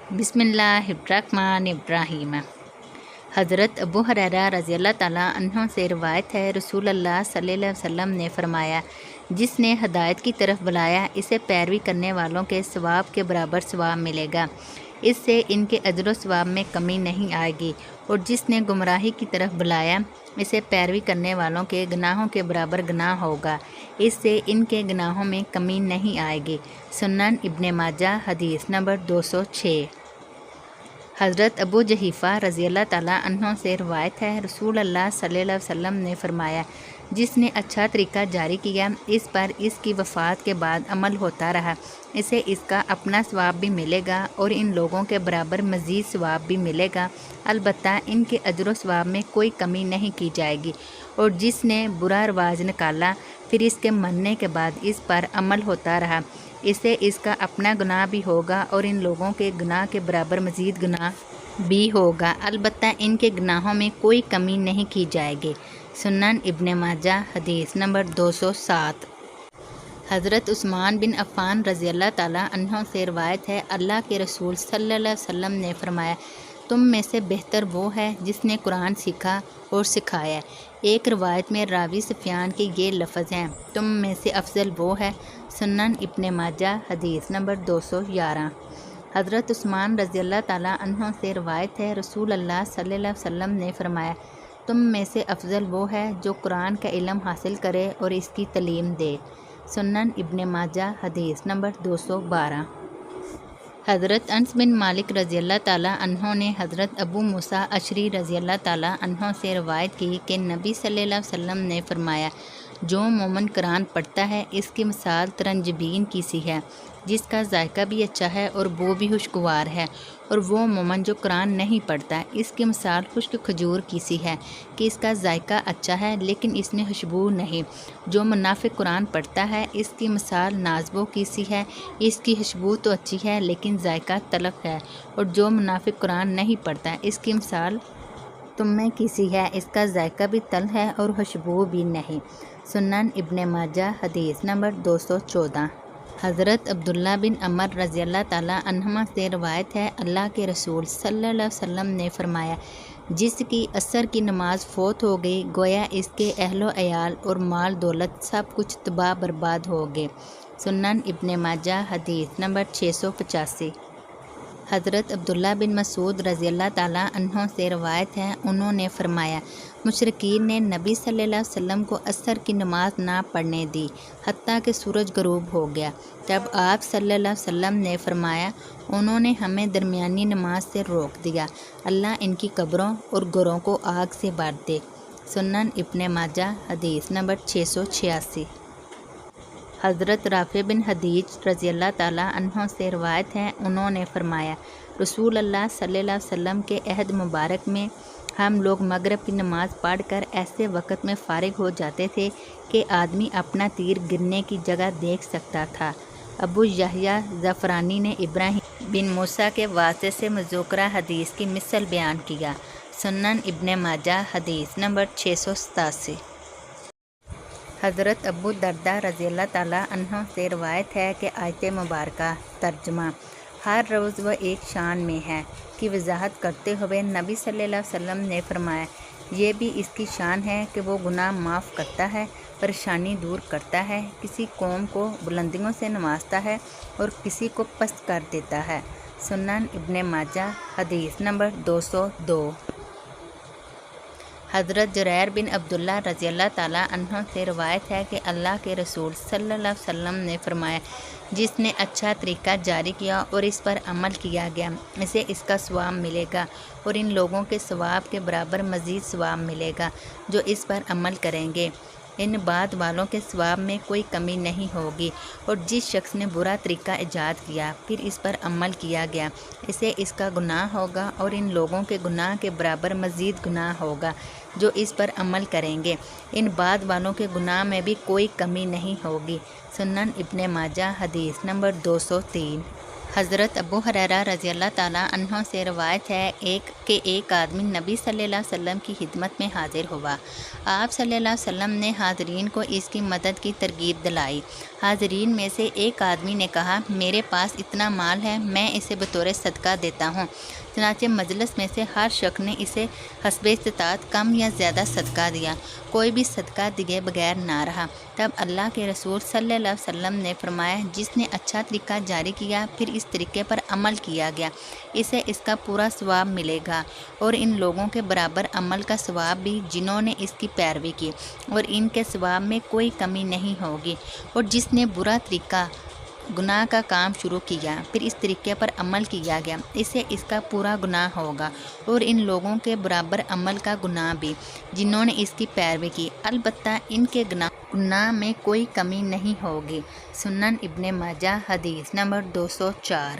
बिस्मिल्लाहिर्रहमानिर्रहीम। हज़रत अबू हुरैरा रज़ियल्लाहु ताला अन्हु से रिवायत है, रसूल अल्लाह सल्लल्लाहु अलैहि वसल्लम ने फरमाया, जिसने हदायत की तरफ बुलाया इसे पैरवी करने वालों के सवाब के बराबर सवाब मिलेगा, इससे इनके अजर व सवाब में कमी नहीं आएगी। और जिसने गुमराही की तरफ बुलाया इसे पैरवी करने वालों के गुनाहों के बराबर गुनाह होगा, इससे इनके गुनाहों में कमी नहीं आएगी। सुनन इब्ने माजा हदीस नंबर 206। हज़रत अबू जहीफ़ा रज़ियल्लाहु ताला अन्हु से रिवायत है, रसूल अल्लाह सल्लल्लाहु अलैहि वसल्लम ने फरमाया, जिसने अच्छा तरीका जारी किया इस पर इसकी वफ़ात के बाद अमल होता रहा, इसे इसका अपना सवाब भी मिलेगा और इन लोगों के बराबर मज़ीद सवाब भी मिलेगा, अलबत्ता इनके अजर व सवाब में कोई कमी नहीं की जाएगी। और जिसने बुरा रवाज निकाला फिर इसके मरने के बाद इस पर अमल होता रहा, इसे इसका अपना गुनाह भी होगा और इन लोगों के गुनाह के बराबर मज़ीद गुनाह भी होगा, अलबत्ता इनके गुनाहों में कोई कमी नहीं की जाएगी। सुनन इब्ने माजा हदीस नंबर 207। हज़रत उस्मान बिन अफ़्फ़ान रज़ियल्लाहु ताला अन्हु से रिवायत है, अल्लाह के रसूल सल्लल्लाहु अलैहि वसल्लम ने फरमाया, तुम में से बेहतर वो है जिसने कुरान सीखा और सिखाया। एक रवायत में रावी सुफियान के ये लफ्ज़ हैं, तुम में से अफजल वो है। सुनन इब्ने माजा हदीस नंबर 211। हज़रत उस्मान रज़ियल्लाहु ताला अन्हु से रिवायत है, रसूल अल्लाह सल्लल्लाहु अलैहि वसल्लम ने फरमाया, तुम में से अफजल वो है जो कुरान का इल्म हासिल करे और इसकी तलीम दे। सुनन इब्ने माजा हदीस नंबर 212। हज़रत अनस बिन मालिक रज़ियल्लाहु ताला अन्हु ने हज़रत अबू मूसा अशरी रज़ियल्लाहु ताला अन्हु से रिवायत की कि नबी सल्लल्लाहु अलैहि वसल्लम ने फरमाया, जो मोमन कुरान पढ़ता है इसकी मिसाल तरंजबीन की सी है, जिसका जायका भी अच्छा है और बो भी खुशगवार है। और वो मोमन जो कुरान नहीं पढ़ता इसकी मिसाल खुश्क खजूर की सी है कि इसका जायका अच्छा है लेकिन इसमें खुशबू नहीं। जो मुनाफिक कुरान पढ़ता है इसकी मिसाल नाज़बो की सी है, इसकी खुशबू तो अच्छी है लेकिन जायका तलख है। और जो मुनाफिक कुरान नहीं पढ़ता इसकी मिसाल तुम्में किसी है, इसका जायका भी तल है और खुशबू भी नहीं। सुनन इब्ने माजा हदीस नंबर 214। हज़रत अब्दुल्ला बिन अमर रज़ियल्लाहु ताला अन्हुमा से रिवायत है, अल्लाह के रसूल सल्लल्लाहु अलैहि वसल्लम ने फरमाया, जिसकी असर की नमाज फोत हो गई गोया इसके अहलो अयाल और माल दौलत सब कुछ तबाह बर्बाद हो गए। सुनन इब्ने माजा हदीस नंबर 685। हज़रत अब्दुल्ला बिन मसूद रज़ियल्लाहु ताला अन्हु से रिवायत है, उन्होंने फरमाया, मुशरिकीन ने नबी सल्लल्लाहु अलैहि वसल्लम को असर की नमाज ना पढ़ने दी हत्ता कि सूरज गरूब हो गया। तब आप सल्लल्लाहु अलैहि वसल्लम ने फरमाया, उन्होंने हमें दरमियानी नमाज से रोक दिया, अल्लाह इनकी कब्रों और घरों को आग से भर दे। सुनन इब्ने माजा हदीस नंबर 686। हज़रत राफ़े बिन हदीज रज़ियल्लाहु ताला अन्हु से रिवायत है, उन्होंने फरमाया, रसूल अल्लाह सल्लल्लाहु अलैहि वसल्लम के अहद मुबारक में हम लोग मगरिब की नमाज़ पढ़कर ऐसे वक़्त में फ़ारिग हो जाते थे कि आदमी अपना तीर गिरने की जगह देख सकता था। अबू यहया ज़फ़रानी ने इब्राहीम बिन मूसा के वास्ते से मज़ूकरा हदीस की मिसल बयान किया। सुनन इब्ने माजा हदीस नंबर 687। हज़रत अबू दरदा रज़ियल्लाहु ताला अन्हु से रिवायत है कि आयत मुबारका तर्जमा हर रोज़ व एक शान में है की वजाहत करते हुए नबी सल्लल्लाहु अलैहि वसल्लम ने फरमाया, ये भी इसकी शान है कि वो गुनाह माफ़ करता है, परेशानी दूर करता है, किसी कौम को बुलंदियों से नवाजता है और किसी को पस्त कर देता है। सुनन इब्ने माजा हदीस नंबर 202। हज़रत जुरैर बिन अब्दुल्ला रज़ियल्लाहु ताला अन्हु से रिवायत है कि अल्लाह के रसूल सल्लल्लाहु अलैहि वसल्लम ने फरमाया, जिसने अच्छा तरीका जारी किया और इस पर अमल किया गया इसे इसका सवाब मिलेगा और इन लोगों के सवाब के बराबर मज़ीद सवाब मिलेगा जो इस पर अमल करेंगे। इन बाद वालों के सवाब में कोई कमी नहीं होगी। और जिस शख्स ने बुरा तरीका ईजाद किया फिर इस पर अमल किया गया इसे इसका गुनाह होगा और इन लोगों के गुनाह के बराबर मज़ीद गुनाह होगा जो इस पर अमल करेंगे। इन बाद वालों के गुनाह में भी कोई कमी नहीं होगी। सुनन इब्ने माजा हदीस नंबर 203। حضرت ابو ہریرہ رضی اللہ تعالیٰ عنہ سے روایت ہے کہ ایک آدمی نبی صلی اللہ علیہ وسلم کی خدمت میں حاضر ہوا۔ آپ صلی اللہ علیہ وسلم نے حاضرین کو اس کی مدد کی ترغیب دلائی۔ حاضرین میں سے ایک آدمی نے کہا، میرے پاس اتنا مال ہے، میں اسے بطور صدقہ دیتا ہوں۔ چنانچہ مجلس میں سے ہر شخص نے اسے حسب استطاعت کم یا زیادہ صدقہ دیا، کوئی بھی صدقہ دیے بغیر نہ رہا۔ تب اللہ کے رسول صلی اللہ علیہ وسلم نے فرمایا، جس نے اچھا طریقہ جاری کیا پھر اس طریقے پر عمل کیا گیا، اسے اس کا پورا ثواب ملے گا، اور ان لوگوں کے برابر عمل کا ثواب بھی جنہوں نے اس کی پیروی کی، اور ان کے ثواب میں کوئی کمی نہیں ہوگی۔ اور جس نے برا طریقہ گناہ کا کام شروع کیا پھر اس طریقے پر عمل کیا گیا، اسے اس کا پورا گناہ ہوگا، اور ان لوگوں کے برابر عمل کا گناہ بھی جنہوں نے اس کی پیروی کی، البتہ ان کے گناہ میں کوئی کمی نہیں ہوگی۔ سنن ابن ماجہ حدیث نمبر 204۔